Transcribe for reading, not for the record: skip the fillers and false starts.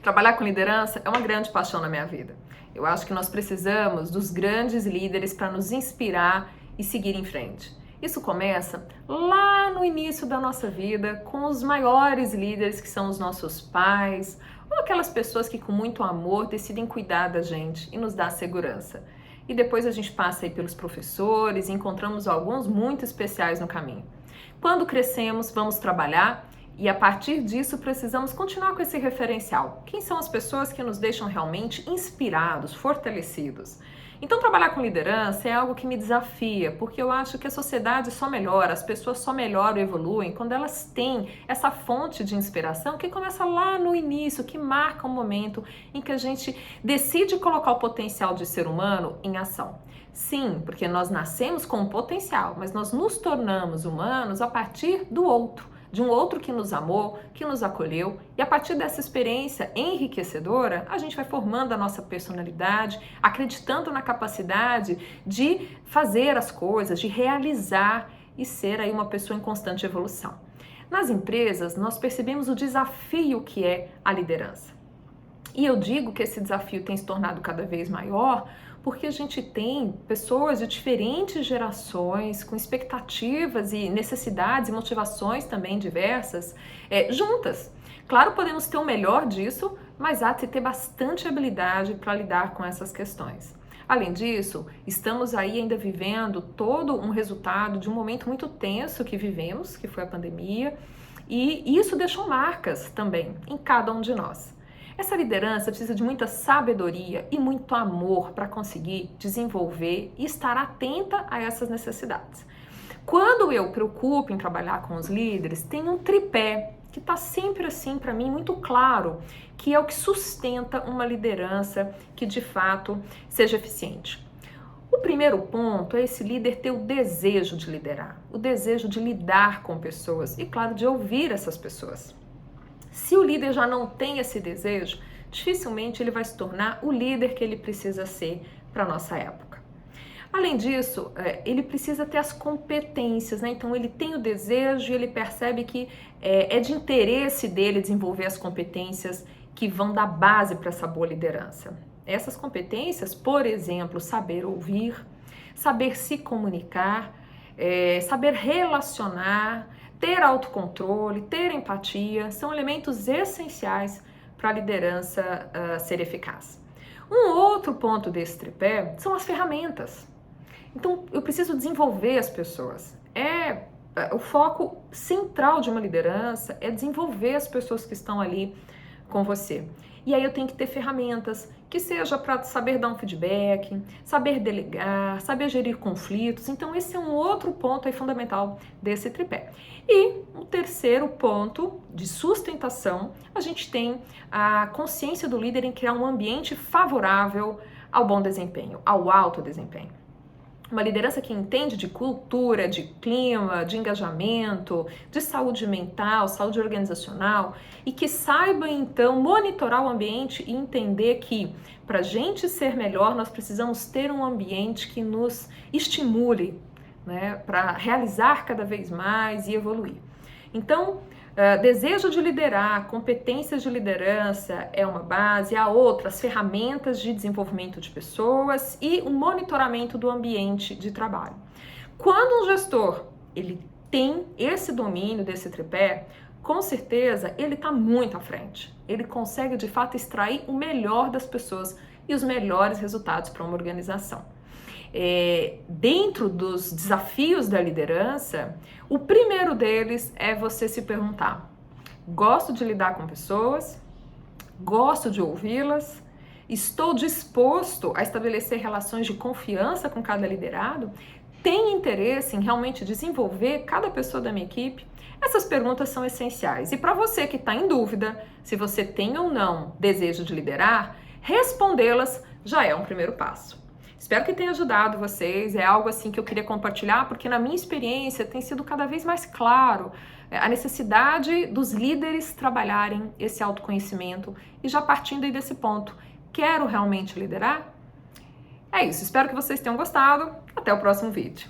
Trabalhar com liderança é uma grande paixão na minha vida. Eu acho que nós precisamos dos grandes líderes para nos inspirar e seguir em frente. Isso começa lá no início da nossa vida, com os maiores líderes que são os nossos pais, ou aquelas pessoas que com muito amor decidem cuidar da gente e nos dar segurança. E depois a gente passa aí pelos professores e encontramos alguns muito especiais no caminho. Quando crescemos, vamos trabalhar e a partir disso precisamos continuar com esse referencial. Quem são as pessoas que nos deixam realmente inspirados, fortalecidos? Então trabalhar com liderança é algo que me desafia, porque eu acho que a sociedade só melhora, as pessoas só melhoram e evoluem quando elas têm essa fonte de inspiração que começa lá no início, que marca um momento em que a gente decide colocar o potencial de ser humano em ação. Sim, porque nós nascemos com um potencial, mas nós nos tornamos humanos a partir do outro. De um outro que nos amou, que nos acolheu, e a partir dessa experiência enriquecedora, a gente vai formando a nossa personalidade, acreditando na capacidade de fazer as coisas, de realizar e ser aí uma pessoa em constante evolução. Nas empresas, nós percebemos o desafio que é a liderança. E eu digo que esse desafio tem se tornado cada vez maior porque a gente tem pessoas de diferentes gerações, com expectativas e necessidades e motivações também diversas, juntas. Claro, podemos ter o melhor disso, mas há de se ter bastante habilidade para lidar com essas questões. Além disso, estamos aí ainda vivendo todo um resultado de um momento muito tenso que vivemos, que foi a pandemia, e isso deixou marcas também em cada um de nós. Essa liderança precisa de muita sabedoria e muito amor para conseguir desenvolver e estar atenta a essas necessidades. Quando eu preocupo em trabalhar com os líderes, tem um tripé que está sempre assim para mim muito claro, que é o que sustenta uma liderança que de fato seja eficiente. O primeiro ponto é esse líder ter o desejo de liderar, o desejo de lidar com pessoas e, claro, de ouvir essas pessoas. Se o líder já não tem esse desejo, dificilmente ele vai se tornar o líder que ele precisa ser para a nossa época. Além disso, ele precisa ter as competências, né? Então ele tem o desejo e ele percebe que é de interesse dele desenvolver as competências que vão dar base para essa boa liderança. Essas competências, por exemplo, saber ouvir, saber se comunicar, saber relacionar, ter autocontrole, ter empatia, são elementos essenciais para a liderança ser eficaz. Um outro ponto desse tripé são as ferramentas. Então, eu preciso desenvolver as pessoas. O foco central de uma liderança é desenvolver as pessoas que estão ali com você. E aí eu tenho que ter ferramentas que seja para saber dar um feedback, saber delegar, saber gerir conflitos. Então esse é um outro ponto aí fundamental desse tripé. E o terceiro ponto de sustentação, a gente tem a consciência do líder em criar um ambiente favorável ao bom desempenho, ao alto desempenho. Uma liderança que entende de cultura, de clima, de engajamento, de saúde mental, saúde organizacional e que saiba então monitorar o ambiente e entender que para a gente ser melhor nós precisamos ter um ambiente que nos estimule, né, para realizar cada vez mais e evoluir. Então, desejo de liderar, competências de liderança é uma base, há outras ferramentas de desenvolvimento de pessoas e o monitoramento do ambiente de trabalho. Quando um gestor ele tem esse domínio desse tripé, com certeza ele está muito à frente. Ele consegue de fato extrair o melhor das pessoas e os melhores resultados para uma organização. Dentro dos desafios da liderança, o primeiro deles é você se perguntar: gosto de lidar com pessoas? Gosto de ouvi-las? Estou disposto a estabelecer relações de confiança com cada liderado? Tenho interesse em realmente desenvolver cada pessoa da minha equipe? Essas perguntas são essenciais. E para você que está em dúvida se você tem ou não desejo de liderar, respondê-las já é um primeiro passo. Espero que tenha ajudado vocês, é algo assim que eu queria compartilhar, porque na minha experiência tem sido cada vez mais claro a necessidade dos líderes trabalharem esse autoconhecimento e já partindo aí desse ponto, quero realmente liderar? É isso, espero que vocês tenham gostado, até o próximo vídeo.